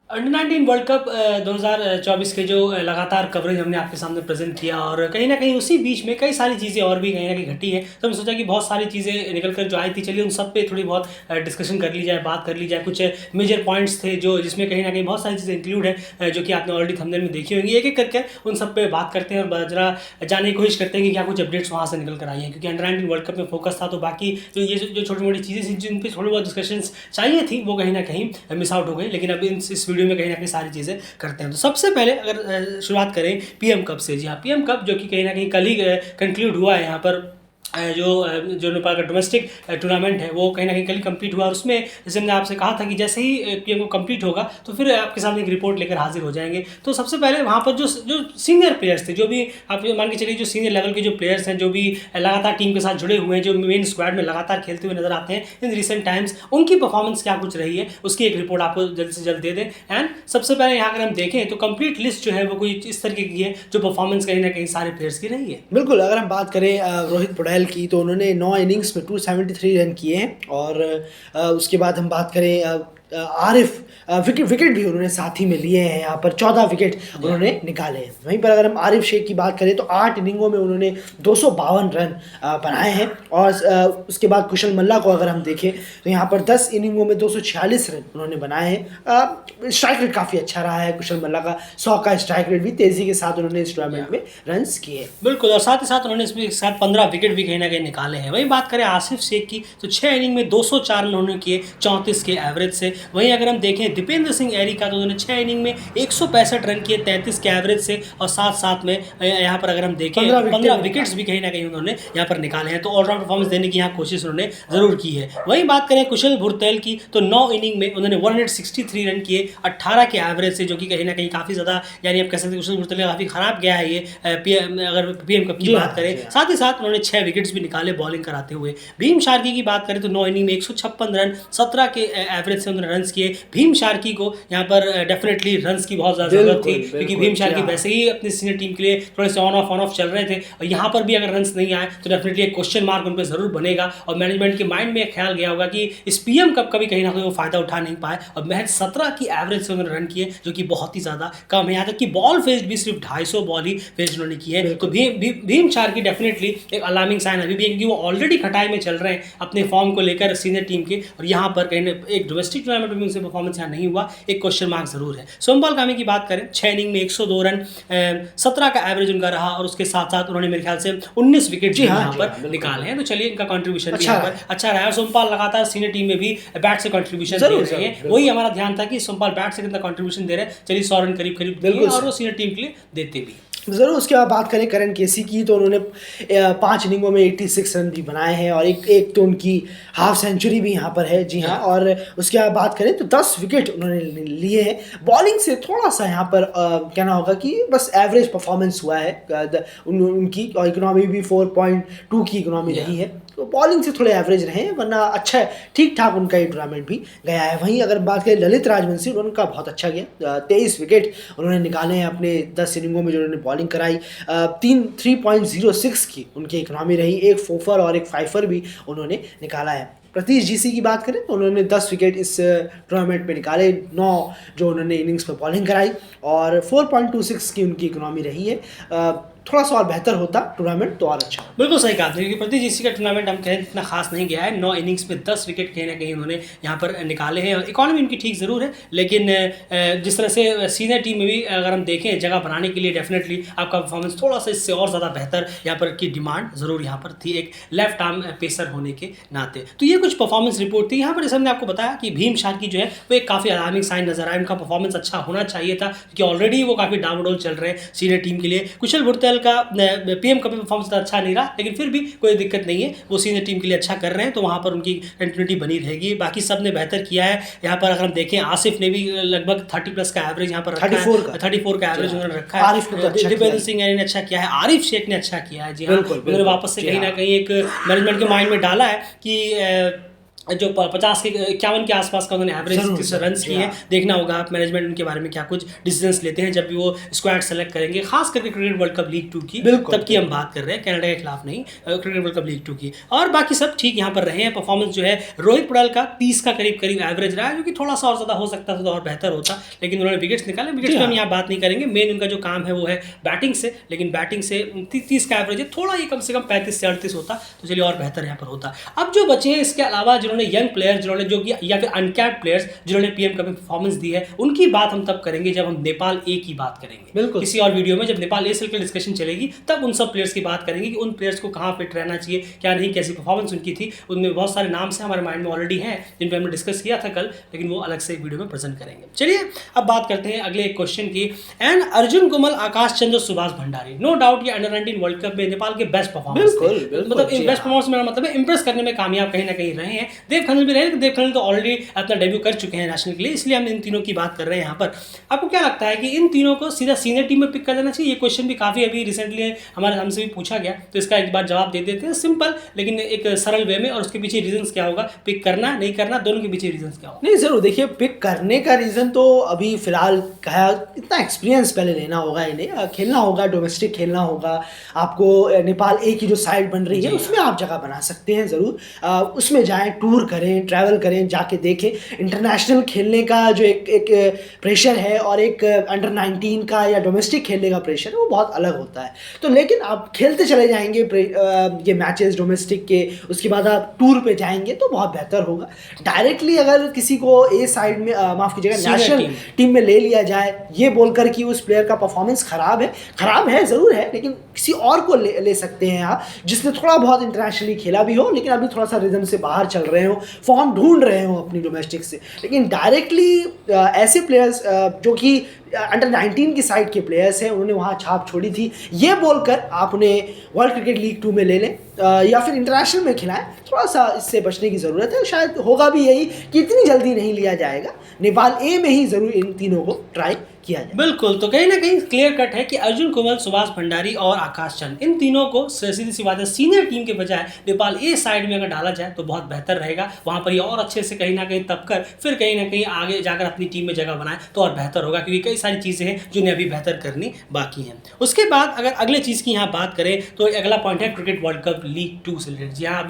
Under 19 world cup 2024 के जो लगातार कवरेज हमने आपके सामने प्रेजेंट किया और कहीं ना कहीं उसी बीच में कई सारी चीज़ें और भी कहीं ना कहीं घटी है। तो हमने सोचा कि बहुत सारी चीज़ें निकल कर जो आई थी, चलिए उन सब पे थोड़ी बहुत डिस्कशन कर ली जाए, बात कर ली जाए। कुछ मेजर पॉइंट्स थे जो जिसमें कहीं ना कहीं बहुत सारी चीज़ें इंक्लूड है, जो कि आपने ऑलरेडी थंबनेल में देखी होंगी। एक एक करके उन सब पे बात करते हैं और जरा जानने की कोशिश करते हैं कि क्या कुछ अपडेट्स वहाँ से निकल कर आई हैं, क्योंकि अंडर 19 वर्ल्ड कप में फोकस था। तो बाकी जो छोटी मोटी चीज़ें थी जिन पर थोड़ी बहुत डिस्कशन चाहिए थी वो कहीं ना कहीं मिस आउट हो गई। लेकिन अब इस वीडियो में कहीं ना कहीं सारी चीज़ें करते हैं। तो सबसे पहले अगर शुरुआत करें पीएम कप से। जी हाँ, पीएम कप जो कि कहीं ना कहीं कल ही कंक्लूड हुआ है। यहाँ पर जो नेपाल का डोमेस्टिक टूर्नामेंट है वो कहीं ना कहीं कल कंप्लीट हुआ और उसमें जैसे मैंने आपसे कहा था कि जैसे ही पीएम को कंप्लीट होगा तो फिर आपके सामने एक रिपोर्ट लेकर हाजिर हो जाएंगे। तो सबसे पहले वहाँ पर जो सीनियर प्लेयर्स थे, जो भी आप मान के चलिए जो सीनियर लेवल के जो प्लेयर्स हैं, जो भी लगातार टीम के साथ जुड़े हुए हैं, जो मेन स्क्वाड में लगातार खेलते हुए नजर आते हैं इन रिसेंट टाइम्स, उनकी परफॉर्मेंस क्या कुछ रही है उसकी एक रिपोर्ट आपको जल्द से जल्द दे दें। एंड सबसे पहले यहाँ अगर हम देखें तो कंप्लीट लिस्ट जो है वो कोई इस तरीके की है जो परफॉर्मेंस कहीं ना कहीं सारे प्लेयर्स की रही है। बिल्कुल, अगर हम बात करें रोहित पौडेल की, तो उन्होंने 9 इनिंग्स में 273 रन किए हैं। और उसके बाद हम बात करें आरिफ, विकेट भी उन्होंने साथ ही में लिए हैं। यहाँ पर 14 विकेट उन्होंने निकाले हैं। वहीं पर अगर हम आरिफ शेख की बात करें तो 8 इनिंगों में उन्होंने 252 रन बनाए हैं। और उसके बाद कुशल मल्ला को अगर हम देखें तो यहाँ पर 10 इनिंगों में 246 रन उन्होंने बनाए हैं। स्ट्राइक रेट काफ़ी अच्छा रहा है कुशल मल्ला का, 100 का स्ट्राइक रेट भी तेज़ी के साथ उन्होंने इस टूर्नामेंट में रन किए। बिल्कुल, और साथ ही साथ उन्होंने इसमें साथ 15 विकेट भी कहीं ना कहीं निकाले हैं। वहीं बात करें आसिफ शेख की तो 6 इनिंग में 204 रन उन्होंने किए 34 के एवरेज से। वहीं अगर हम देखें दीपेंद्र सिंह एरी का तो उन्होंने 6 इनिंग में 165 रन किए 33 के एवरेज से। और साथ साथ में यहाँ पर अगर हम देखें 15 विकेट्स भी कहीं ना कहीं उन्होंने यहाँ पर निकाले हैं। तो ऑलराउंड परफॉर्मेंस देने की यहाँ कोशिश उन्होंने जरूर की है। वहीं बात करें कुशल भुरतेल की तो 9 इनिंग में उन्होंने 163 रन किए 18 के एवरेज से, जो कि कहीं ना कहीं काफ़ी ज़्यादा, यानी आप कह सकते हैं कुशल भुरतेल काफ़ी खराब गया है ये अगर पीएम कप की बात करें। साथ ही साथ उन्होंने 6 विकेट्स भी निकाले बॉलिंग कराते हुए। भीम शार्की की बात करें तो 9 इनिंग में 156 रन 17 के एवरेज से उन्होंने रन्स किए। भीम शार्की को यहाँ पर डेफिनेटली रन्स की बहुत ज़्यादा जरूरत थी, क्योंकि भीम शार्की वैसे ही अपनी सीनियर टीम के लिए थोड़े से ऑन ऑफ चल रहे थे। और यहाँ पर भी अगर रन्स नहीं आए तो डेफिनेटली एक क्वेश्चन मार्क उन पर जरूर बनेगा और मैनेजमेंट के माइंड में एक ख्याल गया होगा कि इस पीएम कप का भी कहीं ना कहीं वो फायदा उठा नहीं पाए। और महज 17 की एवरेज से उन्होंने रन किए, जो कि बहुत ही ज़्यादा कम है। यहाँ तक कि बॉल फेस्ड भी सिर्फ 250 बॉल ही फेस्ड उन्होंने की है। तो भीम शार्की डेफिनेटली एक अलार्मिंग साइन अभी भी है, क्योंकि वो ऑलरेडी खटाई में चल रहे हैं अपने फॉर्म को लेकर सीनियर टीम के। और यहाँ पर कहीं एक डोमेस्टिक टूर्नामेंट में उनसे परफॉर्मेंस यहाँ नहीं हुआ, एक क्वेश्चन मार्क जरूर है। सोमपाल कामी की बात करें 6 इनिंग में 102 रन 17 का एवरेज उनका रहा और उसके साथ साथ उन्होंने मेरे ख्याल से 19 विकेट यहाँ पर निकाले हैं। तो चलिए इनका कंट्रीब्यूशन भी यहाँ पर अच्छा रहा है। और सोमपाल लगातार सीनियर टीम में भी बैट से कंट्रीब्यूशन दे रहे हैं। वही हमारा ध्यान था कि सोमपाल बैट से कितना कंट्रीब्यूशन दे रहे हैं। चलिए 100 रन करीब दिए और वो सीनियर टीम के लिए देते भी। ज़रूर। उसके बाद बात करें करण केसी की तो उन्होंने 5 इनिंगों में 86 रन भी बनाए हैं और एक तो उनकी हाफ सेंचुरी भी यहाँ पर है। जी हाँ। और उसके बाद बात करें तो 10 विकेट उन्होंने लिए हैं। बॉलिंग से थोड़ा सा यहाँ पर कहना होगा कि बस एवरेज परफॉर्मेंस हुआ है उनकी, और इकोनॉमी भी 4.2 की इकोनॉमी रही है। तो बॉलिंग से थोड़े एवरेज रहे हैं, वरना अच्छा ठीक ठाक उनका ये टूर्नामेंट भी गया है। वहीं अगर बात करें ललित राजवंशी, उनका बहुत अच्छा गया, 23 विकेट उन्होंने निकाले हैं अपने 10 इनिंगों में जो उन्होंने बॉलिंग कराई। 3.06 की उनकी इकोनॉमी रही, एक फोफर और एक फाइफर भी उन्होंने निकाला है। प्रतीश जीसी की बात करें तो उन्होंने 10 विकेट इस टूर्नामेंट में निकाले, 9 जो उन्होंने इनिंग्स में बॉलिंग कराई और 4.26 की उनकी इकोनॉमी रही है। थोड़ा सा और बेहतर होता टूर्नामेंट तो और अच्छा। बिल्कुल सही कहा, क्योंकि प्रतीश जीसी का टूर्नामेंट हम कहें इतना खास नहीं गया है। 9 इनिंग्स में 10 विकेट कहीं ना कहीं उन्होंने यहाँ पर निकाले हैं। और इकॉनमी उनकी ठीक ज़रूर है, लेकिन जिस तरह से सीनियर टीम में भी अगर हम देखें जगह बनाने के लिए डेफिनेटली आपका परफॉर्मेंस थोड़ा सा इससे और ज़्यादा बेहतर यहाँ पर की डिमांड ज़रूर यहाँ पर थी, एक लेफ्ट आर्म पेसर होने के नाते। तो ये कुछ परफॉर्मेंस रिपोर्ट थी। यहाँ पर जैसे हमने आपको बताया कि भीम शार्की जो है वो एक काफ़ी अलार्मिंग साइन नजर आया। उनका परफॉर्मेंस अच्छा होना चाहिए था, क्योंकि ऑलरेडी वो काफ़ी डामाडोल चल रहे हैं सीनियर टीम के लिए। कुशल भुरतेल का पीएम कप में परफॉर्मेंस अच्छा नहीं रहा, लेकिन फिर भी कोई दिक्कत नहीं है, वो सीनियर टीम के लिए अच्छा कर रहे हैं, तो वहाँ पर उनकी कंटिन्यूटी बनी रहेगी। बाकी सब ने बेहतर किया है। यहाँ पर अगर हम देखें आसिफ ने भी लगभग 30+ का एवरेज यहाँ पर रखा है, 34 का एवरेज उन्होंने रखा है। दीपेंद्र सिंह ने अच्छा किया है, आरिफ शेख ने अच्छा किया है। जी हाँ, उन्होंने वापस से कहीं ना कहीं एक मैनेजमेंट के माइंड में डाला है कि जो 50 के 51 के आसपास का उन्होंने एवरेज रन्स किए हैं। देखना होगा आप मैनेजमेंट उनके बारे में क्या कुछ डिसीजंस लेते हैं जब भी वो स्क्वाड सेलेक्ट करेंगे, खास करके क्रिकेट वर्ल्ड कप लीग 2 की, तब की हम बात कर रहे हैं, कनाडा के खिलाफ नहीं, क्रिकेट वर्ल्ड कप लीग 2 की। और बाकी सब ठीक यहाँ पर रहे हैं। परफॉर्मेंस जो है रोहित पड़ाल का 30 का करीब एवरेज रहा है, जो कि थोड़ा सा और ज़्यादा हो सकता था तो और बेहतर होता, लेकिन उन्होंने विकेट्स निकाले। विकेट्स पर हम यहाँ बात नहीं करेंगे, मेन उनका जो काम है वो है बैटिंग से, लेकिन बैटिंग से 30 का एवरेज है, थोड़ा ये कम से कम 35 से 38 होता तो चलिए और बेहतर यहाँ पर होता। अब जो बचे हैं इसके अलावा जिन्होंने यंग प्लेयर, जिन्होंने जो कि या फिर अनकैप्ड प्लेयर्स जिन्होंने पीएम कप में परफॉर्मेंस दी है, उनकी बात हम तब करेंगे जब हम नेपाल ए की बात करेंगे। बिल्कुल किसी और वीडियो में जब नेपाल ए सेल की डिस्कशन चलेगी तब उन सब प्लेयर्स की बात करेंगे कि उन प्लेयर्स को कहाँ फिट रहना चाहिए, क्या नहीं, कैसी परफॉर्मेंस उनकी थी। उनमें बहुत सारे नाम से हमारे माइंड में ऑलरेडी हैं जिन पर हमने डिस्कस किया था कल, लेकिन वो अलग से एक वीडियो में प्रेजेंट करेंगे। चलिए अब बात करते हैं अगले एक क्वेश्चन की। एंड अर्जुन कुमल, आकाश चंद्र, सुभाष भंडारी, नो डाउट ये अंडर 19 वर्ल्ड कप में नेपाल के बेस्ट परफॉर्मेंस, मतलब बेस्ट परफॉर्मेंस मेरा मतलब है इंप्रेस करने में कामयाब कहीं ना कहीं रहे हैं। देव खनिल भी रहे, देव खनिल तो ऑलरेडी अपना डेब्यू कर चुके हैं नेशनल के लिए, इसलिए हम इन तीनों की बात कर रहे हैं यहाँ पर। आपको क्या लगता है कि इन तीनों को सीधा सीनियर टीम में पिक कर देना चाहिए? ये क्वेश्चन भी काफ़ी अभी रिसेंटली हमसे भी पूछा गया, तो इसका एक बार जवाब दे देते हैं, सिंपल लेकिन एक सरल वे में, और उसके पीछे रीजंस क्या होगा, पिक करना नहीं करना, दोनों के पीछे रीजंस क्या होगा? नहीं जरूर, देखिए पिक करने का रीज़न तो अभी फिलहाल कहा, इतना एक्सपीरियंस पहले लेना होगा इन्हें, खेलना होगा, डोमेस्टिक खेलना होगा आपको। नेपाल ए की जो साइड बन रही है उसमें आप जगह बना सकते हैं ज़रूर, उसमें जाएं, टूर करें, ट्रैवल करें, जाके देखें। इंटरनेशनल खेलने का जो एक प्रेशर है और एक अंडर 19 का या डोमेस्टिक खेलने का प्रेशर है वो बहुत अलग होता है। तो लेकिन आप खेलते चले जाएंगे ये मैचेस डोमेस्टिक के, उसके बाद आप टूर पे जाएंगे तो बहुत बेहतर होगा। डायरेक्टली अगर किसी को ए साइड में माफ़ कीजिएगा नेशनल टीम में ले लिया जाए ये बोलकर कि उस प्लेयर का परफॉर्मेंस खराब है ज़रूर है, लेकिन किसी और को ले सकते हैं आप जिसने थोड़ा बहुत इंटरनेशनली खेला भी हो, लेकिन अभी थोड़ा सा रिदम से बाहर चल रहे हो, फॉर्म ढूंढ रहे हो अपनी डोमेस्टिक से। लेकिन डायरेक्टली ऐसे प्लेयर्स जो कि अंडर 19 की साइड के प्लेयर्स हैं, उन्होंने वहाँ छाप छोड़ी थी, ये बोलकर आप उन्हें वर्ल्ड क्रिकेट लीग 2 में ले लें या फिर इंटरनेशनल में खिलाएं, थोड़ा सा इससे बचने की ज़रूरत है। शायद होगा भी यही कि इतनी जल्दी नहीं लिया जाएगा, नेपाल ए में ही ज़रूर इन तीनों को ट्राई किया जाए। बिल्कुल, तो कहीं ना कहीं क्लियर कट है कि अर्जुन कुमल, सुभाष भंडारी और आकाश चंद, इन तीनों को सीधी सी बात है सीनियर टीम के बजाय नेपाल ए साइड में अगर डाला जाए तो बहुत बेहतर रहेगा। वहाँ पर ये और अच्छे से कहीं ना कहीं तब कर फिर कहीं ना कहीं आगे जाकर अपनी टीम में जगह बनाए तो और बेहतर होगा, क्योंकि कई सारी चीज़ें हैं जिन्हें अभी बेहतर करनी बाकी हैं। उसके बाद अगर अगले चीज़ की यहाँ बात करें तो अगला पॉइंट है क्रिकेट वर्ल्ड कप लीग 2 से रिलेटेड। जी हाँ,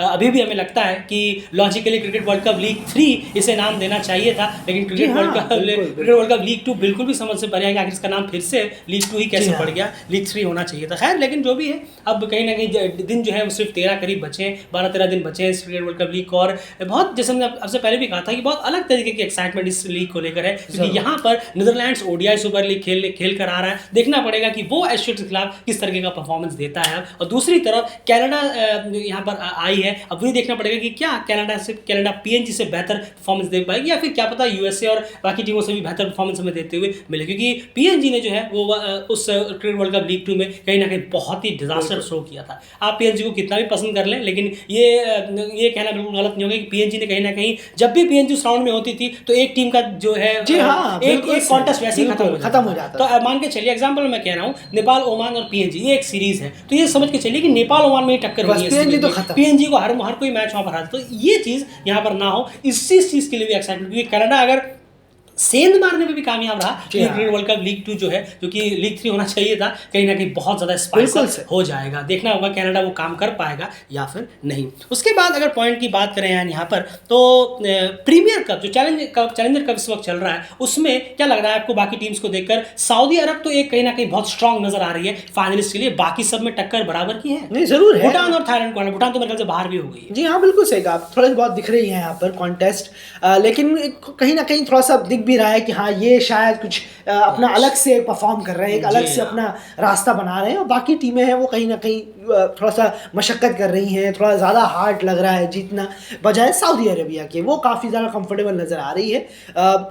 अभी भी हमें लगता है कि logically cricket world cup league 3 इसे नाम देना चाहिए था, लेकिन क्रिकेट वर्ल्ड कप लीग 2 बिल्कुल भी समझ से परे, आखिर इसका नाम फिर से लीग 2 ही कैसे पड़ गया, लीग 3 होना चाहिए था। खैर, लेकिन जो भी है अब कहीं ना कहीं दिन जो है वो सिर्फ 13 करीब बचे हैं, 12-13 दिन बचे हैं इस क्रिकेट वर्ल्ड कप लीग को। और बहुत, जैसे हमने आपसे पहले भी कहा था कि बहुत अलग तरीके की एक्साइटमेंट इस लीग को लेकर है, क्योंकि यहाँ पर नीदरलैंड्स ओडीआई सुपर लीग खेल कर आ रहा है। देखना पड़ेगा कि वो एस्ट्रेलिया के खिलाफ किस तरीके का परफॉर्मेंस देता है। और दूसरी तरफ कनाडा यहाँ पर आई है, अब वही देखना पड़ेगा कि क्या कनाडा पीएनजी से बेहतर परफॉर्मेंस दे पाएगी या फिर क्या पता यूएसए और बाकी टीमों से भी बेहतर परफॉर्मेंस हमें देते हुए मिले, क्योंकि पीएनजी ने जो है वो उस क्रिकेट वर्ल्ड कप लीग 2 में कहीं ना कहीं बहुत ही डिजास्टर शो किया था। आप पीएनजी को कितना भी पसंद कर लें, लेकिन ये कहना बिल्कुल गलत नहीं होगा कि पीएनजी ने कहीं ना कहीं, जब भी पीएनजी उस राउंड में होती थी तो एक टीम का जो है एक कॉन्टेस्ट वैसे ही खत्म हो जाता। तो मान के चलिए, एग्जाम्पल मैं कह रहा हूँ, नेपाल ओमान और पीएनजी ये एक सीरीज है, तो ये समझ के चलिए कि नेपाल ओमान में टक्कर होनी है, पीएनजी को हर कोई मैच वहाँ पर हारता। तो ये चीज़ यहाँ पर ना हो, इस चीज़ के लिए भी एक्साइटमेंट, क्योंकि कनाडा अगर सेंध मारने में भी कामयाब रहा तो क्रिकेट वर्ल्ड कप लीग 2 जो है, जो कि लीग 3 होना चाहिए था, कहीं ना कहीं बहुत ज़्यादा स्पाइस हो जाएगा। देखना होगा कनाडा वो काम कर पाएगा या फिर नहीं। उसके बाद अगर पॉइंट की बात करें यहाँ पर, तो प्रीमियर कप जो चैलेंजर कप इस वक्त चल रहा है, उसमें क्या लग रहा है आपको बाकी टीम्स को देखकर? सऊदी अरब तो एक कहीं ना कहीं बहुत स्ट्रांग नजर आ रही है फाइनलिस्ट के लिए, बाकी सब में टक्कर बराबर की है। नहीं जरूर है, भूटान और थाईलैंड को, भूटान तो मेरे ख्याल से बाहर भी हो गई है। जी हाँ, बिल्कुल सही कहा, थोड़ा बहुत दिख रही है यहाँ पर कॉन्टेस्ट, लेकिन कहीं ना कहीं थोड़ा सा दिख भी रहा है कि हाँ ये शायद कुछ अपना अलग से परफॉर्म कर रहे हैं, एक अलग से अपना रास्ता बना रहे हैं, और बाकी टीमें हैं वो कहीं ना कहीं थोड़ा सा मशक्कत कर रही हैं, थोड़ा ज़्यादा हार्ड लग रहा है जीतना, बजाय सऊदी अरेबिया के वो काफ़ी ज़्यादा कंफर्टेबल नज़र आ रही है।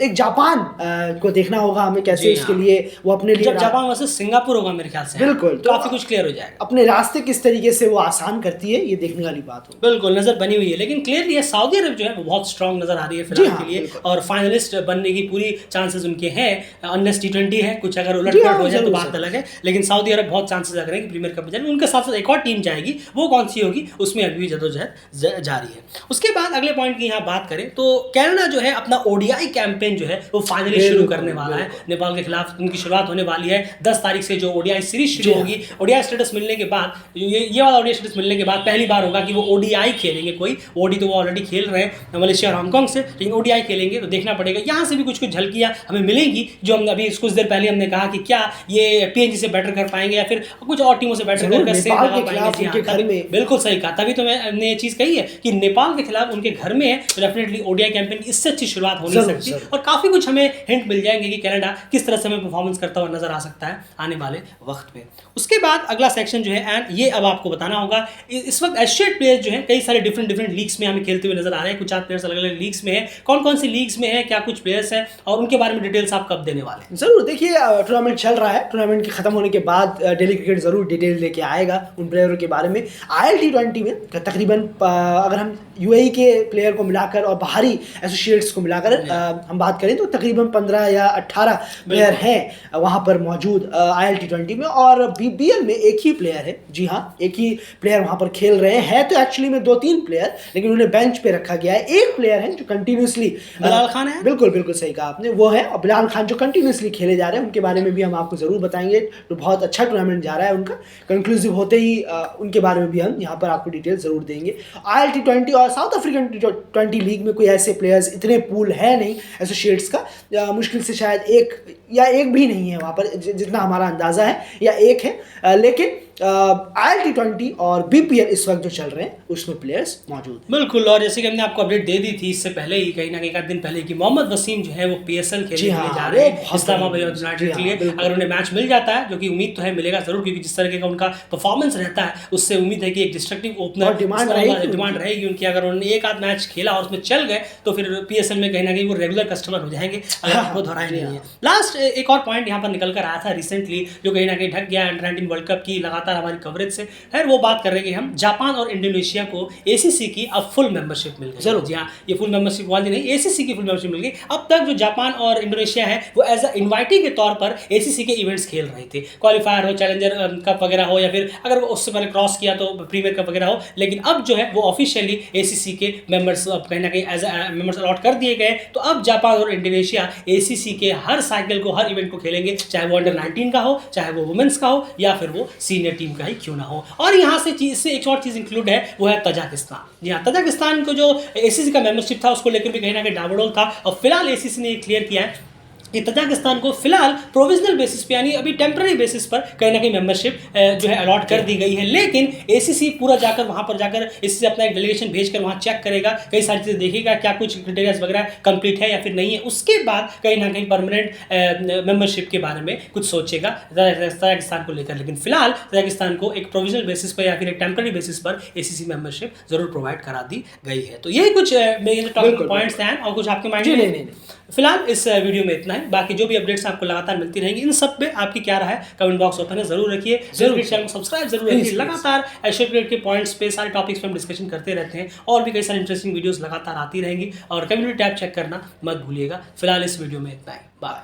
एक जापान को देखना होगा हमें कैसे उसके लिए वो अपने लिए, जापान वैसे सिंगापुर होगा मेरे ख्याल से, बिल्कुल तो काफ़ी कुछ क्लियर हो जाएगा, अपने रास्ते किस तरीके से वो आसान करती है, ये देखने वाली बात हो। बिल्कुल नज़र बनी हुई है, लेकिन क्लियरली सऊदी अरब जो है वो बहुत स्ट्रांग नज़र आ रही है फिलहाल के लिए, और फाइनलिस्ट बनने की पूरी चांसेस उनके हैं, अनलेस T20 है, कुछ अगर उलट-पलट हो जाए तो बात अलग है, लेकिन सऊदी अरब बहुत चांसेस लग रहे हैं कि प्रीमियर कप में जाए। उनके साथ-साथ एक और टीम जाएगी, वो कौन सी होगी उसमें अभी भी जदोजहद जारी है। उसके बाद अगले पॉइंट की यहाँ बात करें तो कनाडा जो है अपना ओडीआई कैंपेन जो है वो फाइनली शुरू करने वाला है। नेपाल के खिलाफ उनकी शुरुआत होने वाली है 10 तारीख से, जो ओडीआई सीरीज शुरू होगी। ओडीआई स्टेटस मिलने के बाद, ये वाला ओडीआई स्टेटस मिलने के बाद पहली बार होगा कि वो ओडीआई खेलेंगे। कोई ओडी तो वो ऑलरेडी खेल रहे हैं मलेशिया और हांगकांग से, लेकिन ओडीआई खेलेंगे तो देखना पड़ेगा। यहाँ से भी कुछ झलकियाँ हमें मिलेंगी, जो हम अभी कुछ देर पहले हमने कहा कि क्या ये पीएनजी से बेटर कर पाएंगे या फिर कुछ और टीमों से बेटर कर पाएंगे। बिल्कुल सही कहा, तभी तो मैंने ये चीज़ कही है कि नेपाल के खिलाफ उनके घर में है, तो डेफिनेटली ओडीआई कैंपेन की इससे अच्छी शुरुआत हो नहीं सकती। और काफ़ी कुछ हमें हिंट मिल जाएंगे कि कनाडा किस तरह से हमें परफॉर्मेंस करता हुआ नजर आ सकता है आने वाले वक्त पे। उसके बाद अगला सेक्शन जो है, एंड ये अब आपको बताना होगा, इस वक्त एशियन प्लेयर जो है कई सारे डिफरेंट लीग्स में हमें खेलते हुए नजर आ रहे हैं। कुछ 4 प्लेयर्स अलग अलग लीग्स में है, कौन कौन सी लीग्स में है, क्या कुछ प्लेयर्स हैं और उनके बारे में डिटेल्स आप कब देने वाले हैं? जरूर, देखिए टूर्नामेंट चल रहा है, टूर्नामेंट के खत्म होने के बाद डेली क्रिकेट जरूर डिटेल लेके आएगा उन प्लेयरों के बारे में। ILT20 में तकरीबन अगर हम यूएई के प्लेयर को मिलाकर और बाहरी एसोसिएट्स को मिलाकर हम बात करें तो तकरीबन 15 या 18 प्लेयर हैं वहाँ पर मौजूद ILT20 में। और BBL में एक ही प्लेयर है, जी हाँ, एक ही प्लेयर वहाँ पर खेल रहे हैं। तो एक्चुअली में 2-3 प्लेयर, लेकिन उन्हें बेंच पे रखा गया है। एक प्लेयर है जो कंटिन्यूसली, बिलाल खान है। बिल्कुल बिल्कुल सही कहा आपने, वो है। और बिलाल खान जो कंटिन्यूसली खेले जा रहे हैं, उनके बारे में भी हम आपको ज़रूर बताएंगे। तो बहुत अच्छा टूर्नामेंट जा रहा है उनका, कंक्लूसिव होते ही उनके बारे में भी हम यहाँ पर आपको डिटेल ज़रूर देंगे। ILT20 और साउथ अफ्रीकन T20 लीग में कोई ऐसे प्लेयर्स, इतने पूल है नहीं एसोसिएट्स का, मुश्किल से शायद एक भी नहीं है वहाँ पर, जितना हमारा अंदाज़ा है, या एक है। लेकिन ILT20 और BPL इस वक्त जो चल रहे हैं उसमें प्लेयर्स मौजूद हैं। बिल्कुल, और जैसे कि हमने आपको अपडेट दे दी थी इससे पहले ही, कहीं ना कहीं 1 दिन पहले, कि मोहम्मद वसीम जो है वो PSL खेलने के लिए जा रहे हैं इस्लामाबाद यूनाइटेड के लिए। अगर उन्हें मैच मिल जाता है, जो कि उम्मीद तो है मिलेगा जरूर, क्योंकि जिस तरह का उनका परफॉर्मेंस रहता है उससे उम्मीद है कि एक डिस्ट्रक्टिव ओपनर डिमांड रहेगी उनकी। अगर उन्होंने एक आध मैच खेला और उसमें चल गए तो फिर PSL में कहीं ना कहीं वो रेगुलर कस्टमर हो जाएंगे, अगर आपको दोहराई नहीं है। लास्ट एक और पॉइंट यहाँ पर निकल कर आया था रिसेंटली, जो कहीं ना कहीं ढक गया अंडर-19 वर्ल्ड कप की लगातार हमारी कवरेज से। खैर वो बात कर रहे हैं कि हम जापान और इंडोनेशिया को ACC की अब फुल मेंबरशिप मिल गई। जरूर, जी हाँ, ये फुल मेंबरशिप वाली नहीं, ACC की फुल मेंबरशिप मिल गई। अब तक जो जापान और इंडोनेशिया है वो एज अ इन्वाइटी के तौर पर ACC के इवेंट्स खेल रहे थे, क्वालिफायर हो, चैलेंजर कप वगैरह हो, या फिर अगर वो उससे पहले क्रॉस किया तो प्रीमियर कप वगैरह हो। लेकिन अब जो है वो ऑफिशियली ACC के मेंबर्स कहीं ना कहीं एज मेंबर्स अलॉट कर दिए गए। तो अब जापान और इंडोनेशिया ACC के हर साइकिल को, हर इवेंट को खेलेंगे, चाहे वो अंडर-19 का हो, चाहे वो वुमेन्स का हो, या फिर वो सीनियर टीम का ही क्यों ना हो। और यहाँ से इससे एक और चीज़ इंक्लूड है, वो है तजाकिस्तान। जी हाँ, तजाकिस्तान को जो ACC का मेंबरशिप था उसको लेकर भी कहीं ना कहीं डावाडोल था, और फिलहाल ACC ने क्लियर किया है कि तजाकिस्तान को फिलहाल प्रोविजनल बेसिस पे, यानी अभी टेम्पररी बेसिस पर कहीं ना कहीं मेंबरशिप जो है अलॉट कर दी गई है। लेकिन ACC पूरा जाकर वहाँ पर जाकर इससे अपना एक डेलीगेशन भेजकर वहाँ चेक करेगा, कई सारी चीज़ें देखेगा, क्या कुछ क्राइटेरियाज वगैरह कंप्लीट है या फिर नहीं है। उसके बाद कहीं ना कहीं परमानेंट मेंबरशिप के बारे में कुछ सोचेगा तजाकिस्तान को लेकर। लेकिन फिलहाल तजाकिस्तान को एक प्रोविजनल बेसिस पर या फिर एक टेम्पररी बेसिस पर ACC मेंबरशिप जरूर प्रोवाइड करा दी गई है। तो यही कुछ मेरे टॉपिक पॉइंट्स हैं, और कुछ आपके माइंड में? नहीं, फिलहाल इस वीडियो में इतना है। बाकी जो भी अपडेट्स आपको लगातार मिलती रहेंगी, इन सब पे आपकी क्या राय है, कमेंट बॉक्स ओपन है, जरूर रखिए। जरूर चैनल को सब्सक्राइब जरूर रखिए। लगातार एशियन क्रिकेट के पॉइंट्स पे, सारे टॉपिक्स पे हम डिस्कशन करते रहते हैं, और भी कई सारी इंटरेस्टिंग वीडियोस लगातार आती रहेंगी। और कम्युनिटी टैब चेक करना मत भूलिएगा। फिलहाल इस वीडियो में इतना ही, बाय।